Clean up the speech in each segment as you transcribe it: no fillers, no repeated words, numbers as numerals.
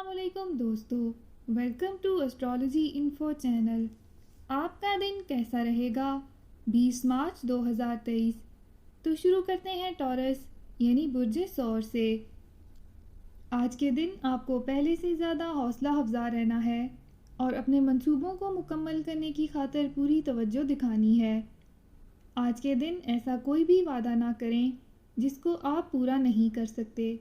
अस्सलाम वालेकुम दोस्तों, welcome to astrology info channel. आपका दिन कैसा रहेगा 20 मार्च 2023। तो शुरू करते हैं टॉरस यानी बुर्ज सौर से। आज के दिन आपको पहले से ज़्यादा हौसला अफजा रहना है और अपने मंसूबों को मुकम्मल करने की खातिर पूरी तवज्जो दिखानी है। आज के दिन ऐसा कोई भी वादा ना करें जिसको आप पूरा नहीं कर सकते।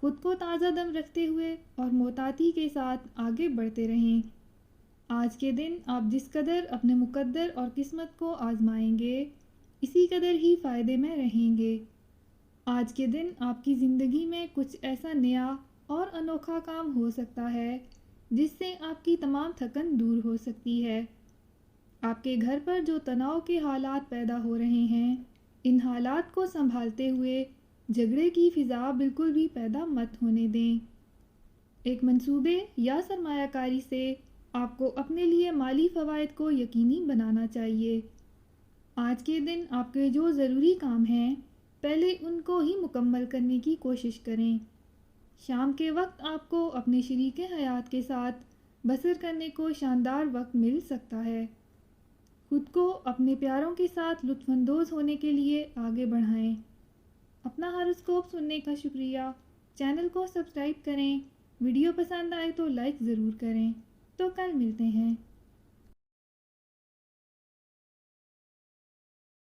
खुद को ताज़ा दम रखते हुए और मोहताती के साथ आगे बढ़ते रहें। आज के दिन आप जिस कदर अपने मुकद्दर और किस्मत को आजमाएंगे, इसी कदर ही फ़ायदे में रहेंगे। आज के दिन आपकी ज़िंदगी में कुछ ऐसा नया और अनोखा काम हो सकता है जिससे आपकी तमाम थकन दूर हो सकती है। आपके घर पर जो तनाव के हालात पैदा हो रहे हैं, इन हालात को संभालते हुए झगड़े की फ़िज़ा बिल्कुल भी पैदा मत होने दें। एक मंसूबे या सरमायाकारी से आपको अपने लिए माली फ़वाइद को यकीनी बनाना चाहिए। आज के दिन आपके जो ज़रूरी काम हैं, पहले उनको ही मुकम्मल करने की कोशिश करें। शाम के वक्त आपको अपने शरीके हयात के साथ बसर करने को शानदार वक्त मिल सकता है। खुद को अपने प्यारों के साथ लुत्फ़अंदोज़ होने के लिए आगे बढ़ाएं। अपना हॉरोस्कोप सुनने का शुक्रिया। चैनल को सब्सक्राइब करें। वीडियो पसंद आए तो लाइक ज़रूर करें। तो कल मिलते हैं।